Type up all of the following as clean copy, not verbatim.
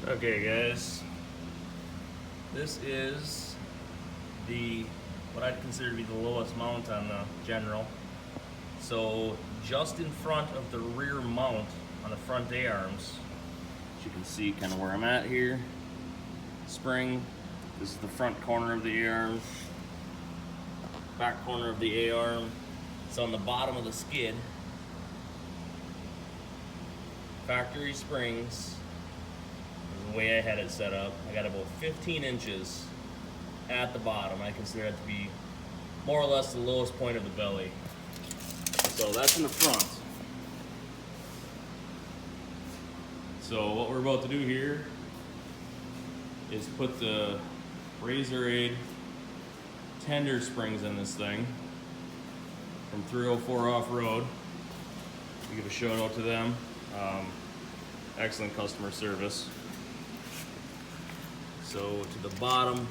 Okay guys, this is what I'd consider to be the lowest mount on the General. So just in front of the rear mount on the front A-arms, as you can see kind of where I'm at here, spring, this is the front corner of the A-arm, back corner of the A-arm. It's on the bottom of the skid. Factory springs. The way I had it set up, I got about 15 inches at the bottom. I consider that to be more or less the lowest point of the belly. So that's in the front. So what we're about to do here is put the Rzr Aide tender springs in this thing from 304 Off-Road. We give a shout out to them. Excellent customer service. So to the bottom,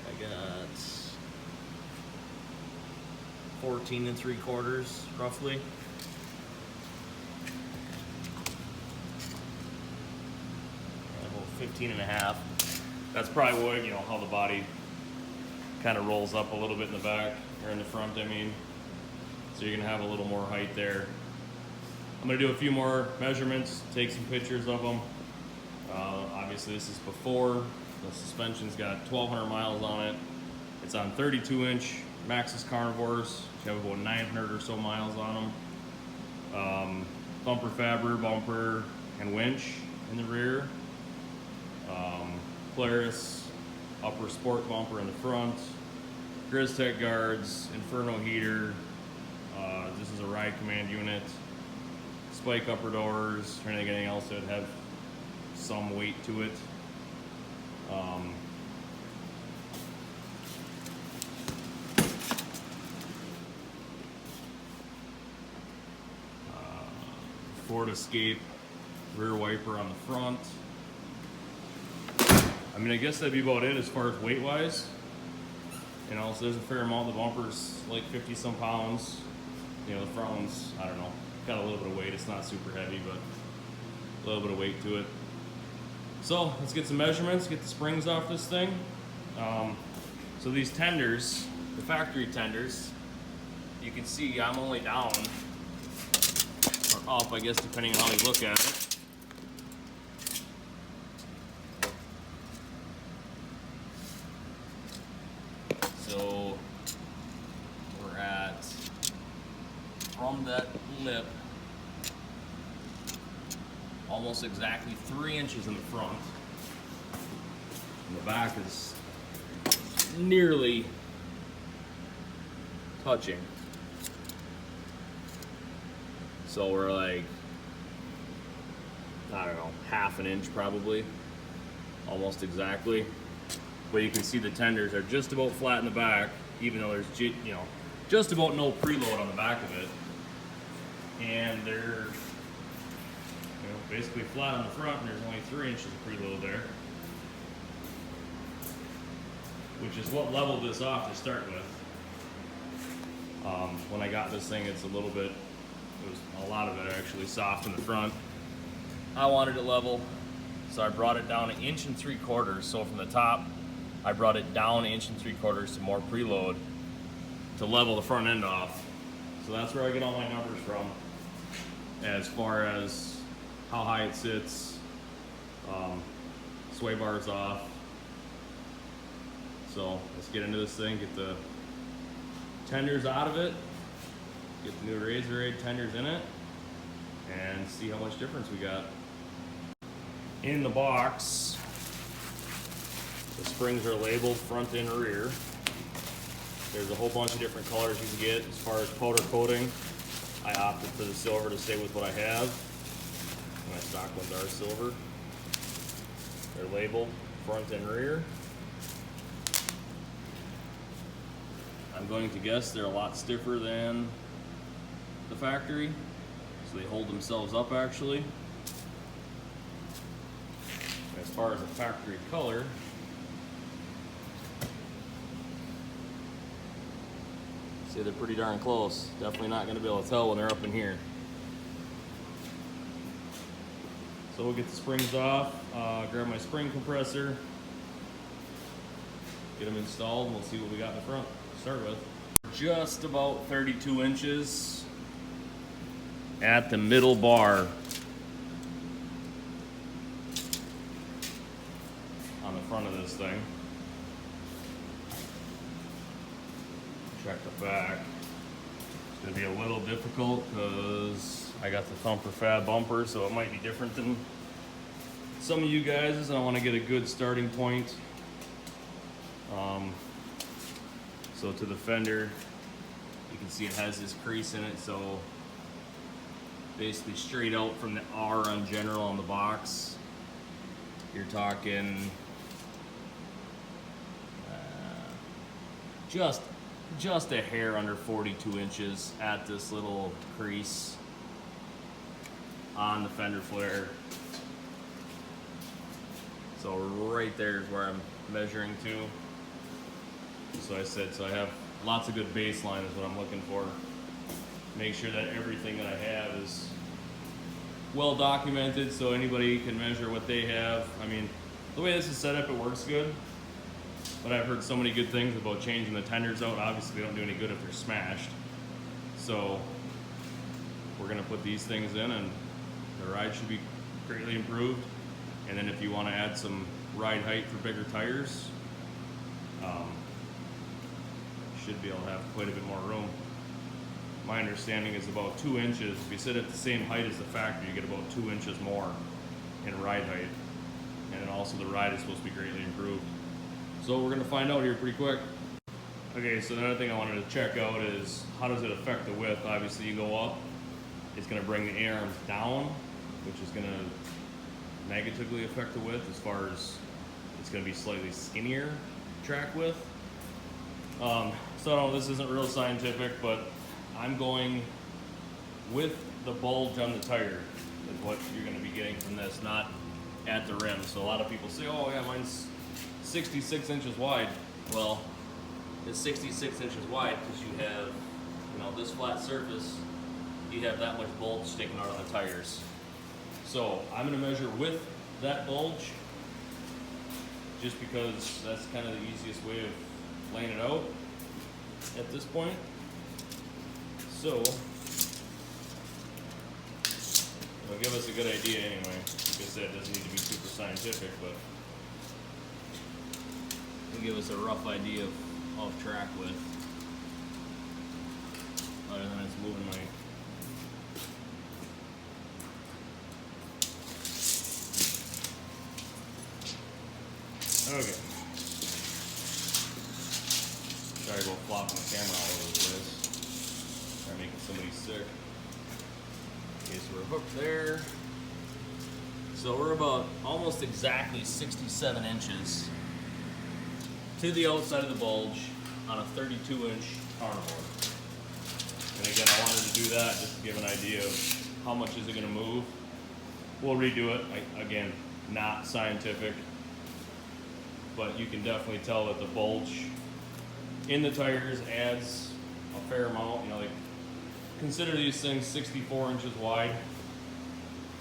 I got 14 3/4 roughly. About 15.5. That's probably what, how the body kind of rolls up a little bit in the back, or in the front, I mean. So you're gonna have a little more height there. I'm gonna do a few more measurements, take some pictures of them. Obviously this is before. The suspension's got 1,200 miles on it. It's on 32-inch Maxxis carnivores, which have about 900 or so miles on them. Bumper fab, bumper, and winch in the rear. Polaris upper sport bumper in the front. GrizTech guards, Inferno heater. This is a ride command unit. Spike upper doors, or anything else that would have some weight to it. Ford Escape rear wiper on the front. I mean, I guess that'd be about it as far as weight wise. So there's a fair amount. The bumper's like 50 some pounds. The front one's, I don't know, got a little bit of weight. It's not super heavy, but a little bit of weight to it. So let's get some measurements, get the springs off this thing. So these tenders, the factory tenders, you can see I'm only down, or up, I guess, depending on how you look at it. So we're at, from that lip, almost exactly 3 inches in the front. And the back is nearly touching. So we're like, I don't know, half an inch probably, almost exactly. But you can see the tenders are just about flat in the back, even though there's just about no preload on the back of it. And they're basically flat on the front, and there's only 3 inches of preload there, which is what leveled this off to start with. When I got this thing, it's a lot of it actually soft in the front. I wanted it level, so I brought it down 1 3/4 inches. So from the top, I brought it down 1 3/4 inches to more preload to level the front end off. So that's where I get all my numbers from, as far as how high it sits, sway bars off. So let's get into this thing, get the tenders out of it, get the new Rzr Aide tenders in it, and see how much difference we got. In the box, the springs are labeled front and rear. There's a whole bunch of different colors you can get as far as powder coating. I opted for the silver to stay with what I have. My stock ones are silver. They're labeled front and rear. I'm going to guess they're a lot stiffer than the factory, so they hold themselves up actually. As far as the factory color, see, they're pretty darn close. Definitely not going to be able to tell when they're up in here. So we'll get the springs off, grab my spring compressor, get them installed, and we'll see what we got in the front to start with. Just about 32 inches at the middle bar on the front of this thing. Check the back. It's gonna be a little difficult because I got the Thumper Fab bumper, so it might be different than some of you guys, and I want to get a good starting point. So to the fender, you can see it has this crease in it, so basically straight out from the R on general on the box, you're talking just a hair under 42 inches at this little crease on the fender flare. So right there is where I'm measuring to. So I have lots of good baseline is what I'm looking for. Make sure that everything that I have is well documented so anybody can measure what they have. I mean, the way this is set up, it works good. But I've heard so many good things about changing the tenders out. Obviously, they don't do any good if they're smashed. So we're gonna put these things in and the ride should be greatly improved. And then if you wanna add some ride height for bigger tires, should be able to have quite a bit more room. My understanding is about 2 inches. If you sit at the same height as the factory, you get about 2 inches more in ride height. And then also the ride is supposed to be greatly improved. So we're gonna find out here pretty quick. Okay, so another thing I wanted to check out is how does it affect the width? Obviously you go up, it's gonna bring the A-arms down, which is gonna negatively affect the width as far as it's gonna be slightly skinnier track width. So no, this isn't real scientific, but I'm going with the bulge on the tire is what you're gonna be getting from this, not at the rim. So a lot of people say, oh yeah, mine's 66 inches wide. Well, it's 66 inches wide because you have, this flat surface, you have that much bulge sticking out on the tires. So I'm gonna measure with that bulge just because that's kind of the easiest way of laying it out at this point. So it'll give us a good idea anyway. Like I said, it doesn't need to be super scientific, but it'll give us a rough idea of track width. Other than it's moving my okay. Sorry about flopping the camera all over the place. Try making somebody sick. Okay, so we're hooked there. So we're about almost exactly 67 inches to the outside of the bulge on a 32-inch carnivore. And again, I wanted to do that just to give an idea of how much is it going to move. We'll redo it. Again, not scientific, but you can definitely tell that the bulge in the tires adds a fair amount. Consider these things 64 inches wide.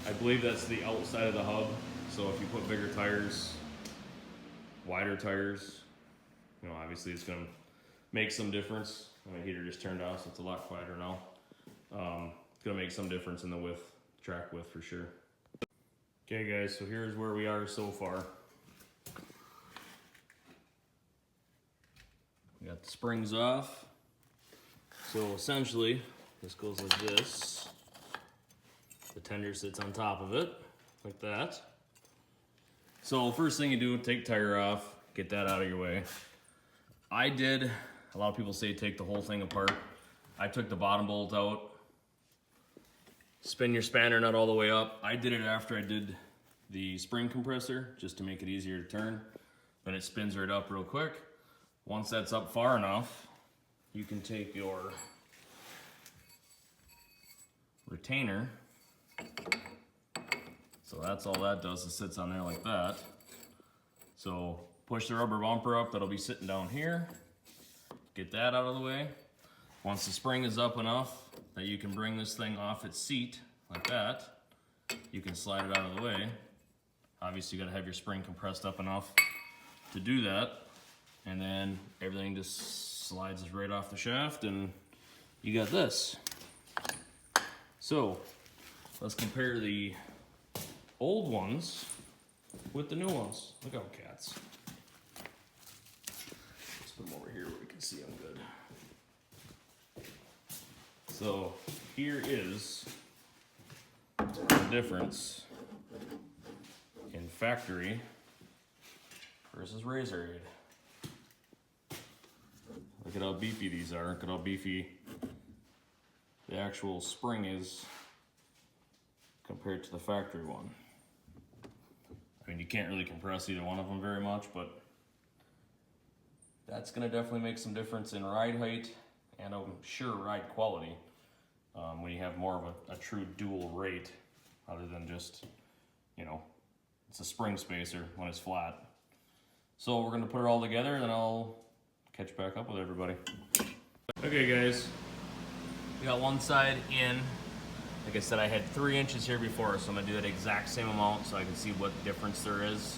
I believe that's the outside of the hub. So if you put bigger tires, wider tires, obviously it's gonna make some difference. My heater just turned off, so it's a lot quieter now. It's gonna make some difference in the width, track width for sure. Okay guys, so here's where we are so far. We got the springs off. So essentially, this goes like this. The tender sits on top of it, like that. So first thing you do, take tire off, get that out of your way. I did, a lot of people say take the whole thing apart. I took the bottom bolt out, spin your spanner nut all the way up. I did it after I did the spring compressor, just to make it easier to turn. Then it spins right up real quick. Once that's up far enough, you can take your retainer. So that's all that does, it sits on there like that. So push the rubber bumper up, that'll be sitting down here. Get that out of the way. Once the spring is up enough that you can bring this thing off its seat like that, you can slide it out of the way. Obviously you gotta have your spring compressed up enough to do that. And then everything just slides right off the shaft and you got this. So let's compare the old ones with the new ones. Look out, cats. Let's put them over here where we can see them good. So here is the difference in factory versus Rzr Aide. Look at how beefy these are. Look at how beefy the actual spring is compared to the factory one. I mean, you can't really compress either one of them very much, but that's gonna definitely make some difference in ride height and I'm sure ride quality when you have more of a true dual rate other than just, you know, it's a spring spacer when it's flat. So we're gonna put it all together and then I'll catch back up with everybody. Okay guys, we got one side in. Like I said, I had 3 inches here before, so I'm gonna do that exact same amount so I can see what difference there is.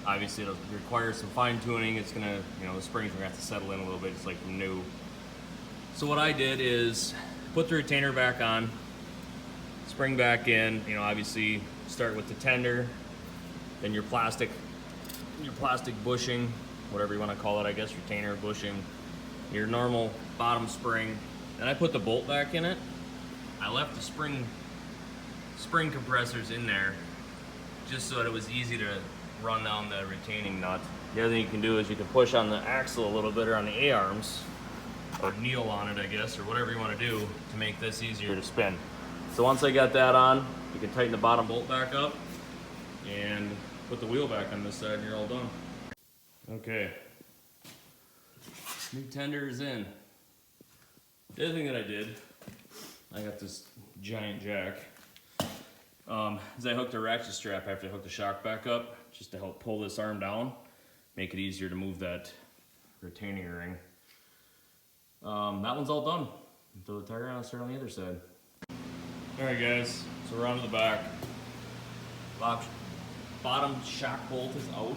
Obviously it'll require some fine tuning. It's gonna, you know, the springs are gonna have to settle in a little bit, just like from new. So what I did is put the retainer back on, spring back in, you know, obviously start with the tender, then your plastic bushing, whatever you want to call it, I guess, retainer, bushing, your normal bottom spring. Then I put the bolt back in it. I left the spring compressors in there just so that it was easy to run down the retaining nut. The other thing you can do is you can push on the axle a little bit or on the A-arms, or kneel on it, I guess, or whatever you want to do to make this easier to spin. So once I got that on, you can tighten the bottom bolt back up and put the wheel back on this side and you're all done. Okay, new tender is in. The other thing that I did, I got this giant jack, is I hooked a ratchet strap after I hooked the shock back up, just to help pull this arm down, make it easier to move that retaining ring. That one's all done. Throw the tire on and start on the other side. Alright guys, so we're on to the back. Bottom shock bolt is out.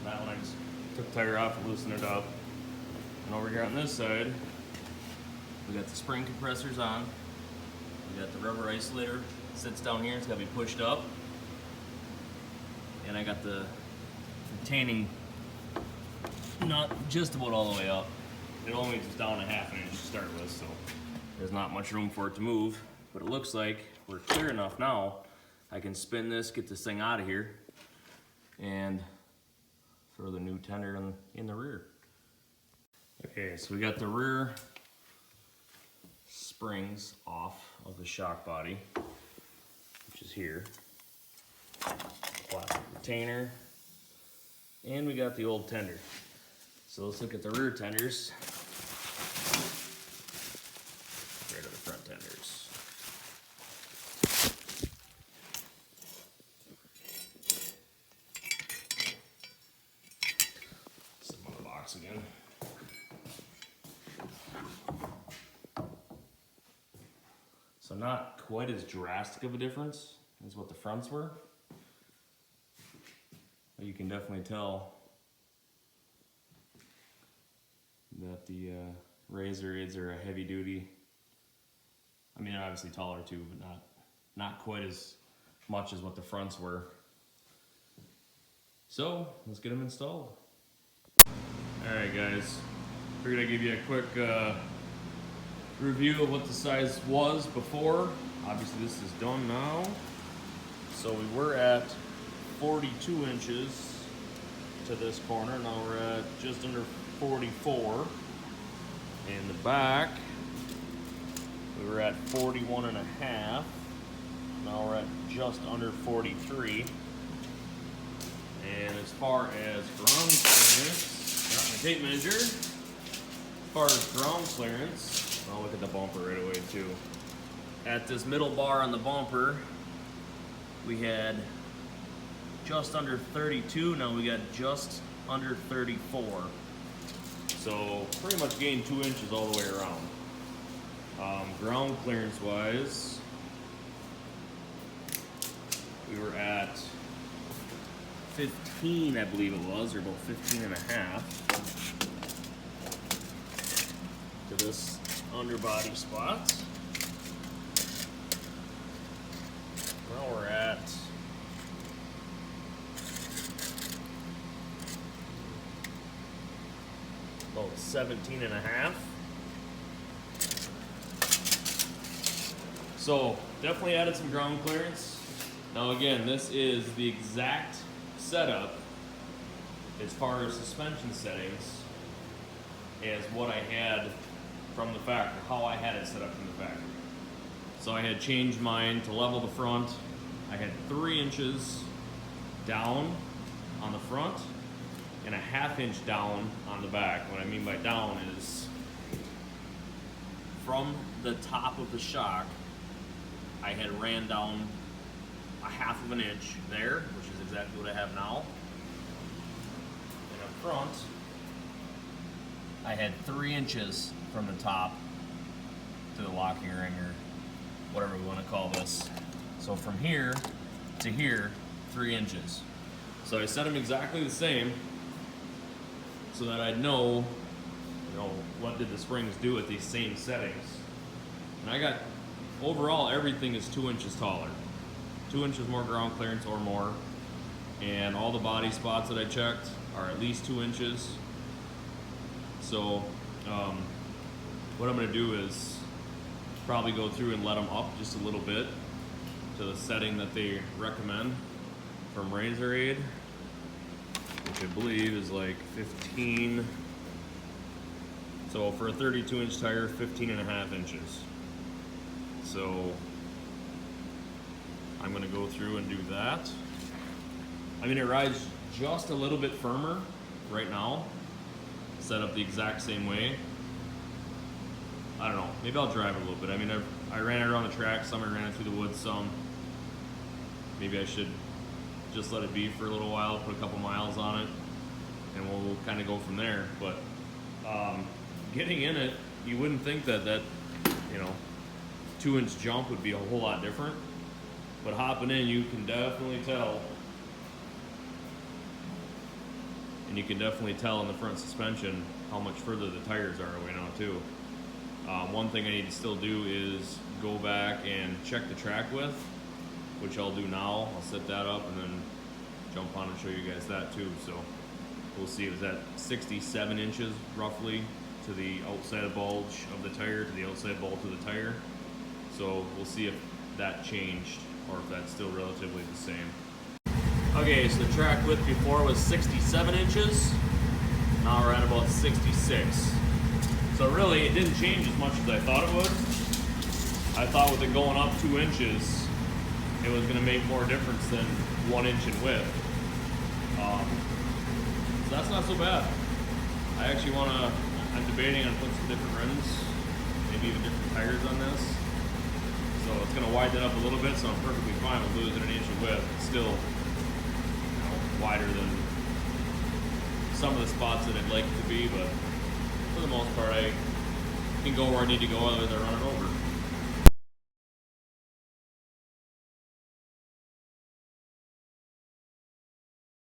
That one I just took the tire off and loosened it up. And over here on this side, we got the spring compressors on. We got the rubber isolator, sits down here, it's got to be pushed up. And I got the retaining nut just about all the way up. It only is down 1/2 inch to start with, so there's not much room for it to move. But it looks like we're clear enough now. I can spin this, get this thing out of here, and throw the new tender in the rear. Okay, so we got the rear springs off of the shock body, which is here. Plastic retainer, and we got the old tender. So let's look at the rear tenders. Right to the front tenders. Set them on the box again. So not quite as drastic of a difference as what the fronts were. But you can definitely tell that the Rzr Aides are a heavy duty. I mean, they're obviously taller too, but not quite as much as what the fronts were. So let's get them installed. All right, guys. Figured I'd give you a quick review of what the size was before. Obviously, this is done now. So we were at 42 inches to this corner. Now we're at just under 44. In the back, we were at 41.5. Now we're at just under 43. And as far as ground clearance, got my tape measure. As far as ground clearance, I'll look at the bumper right away too. At this middle bar on the bumper, we had just under 32. Now we got just under 34. So pretty much gained 2 inches all the way around. Ground clearance wise, we were at 15, I believe it was, or about 15 and a half to this underbody spot. Now we're at about 17 and a half. So definitely added some ground clearance. Now again, this is the exact setup as far as suspension settings as what I had from the factory, how I had it set up from the factory. So I had changed mine to level the front. I had 3 inches down on the front and a 1/2 inch down on the back. What I mean by down is from the top of the shock, I had ran down a 1/2 inch there, which is exactly what I have now. And up front, I had 3 inches from the top to the locking ring, or whatever we want to call this. So from here to here, 3 inches. So I set them exactly the same so that I'd know, what did the springs do at these same settings. And I got, overall, everything is 2 inches taller. 2 inches more ground clearance or more. And all the body spots that I checked are at least 2 inches. So what I'm going to do is probably go through and let them up just a little bit to the setting that they recommend from Rzr Aide, which I believe is like 15. So for a 32 inch tire, 15 and a half inches. So I'm going to go through and do that. I mean, it rides just a little bit firmer right now, set up the exact same way. I don't know, maybe I'll drive it a little bit. I mean, I ran it around the track some, I ran it through the woods some. Maybe I should just let it be for a little while, put a couple miles on it, and we'll kind of go from there. But getting in it, you wouldn't think that 2 inch jump would be a whole lot different. But hopping in, you can definitely tell. And you can definitely tell in the front suspension how much further the tires are away now too. One thing I need to still do is go back and check the track width, which I'll do now. I'll set that up and then jump on and show you guys that too. So we'll see, it was at 67 inches roughly to the outside bulge of the tire, to the outside bulge of the tire. So we'll see if that changed or if that's still relatively the same. Okay, so the track width before was 67 inches. Now we're at about 66. So really, it didn't change as much as I thought it would. I thought with it going up 2 inches, it was going to make more difference than 1 inch in width. So that's not so bad. I'm debating on putting some different rims, maybe even different tires on this. So it's going to widen it up a little bit, so I'm perfectly fine with losing an inch of width. It's still wider than some of the spots that I'd like it to be, but for the most part, I can go where I need to go, otherwise I run it over.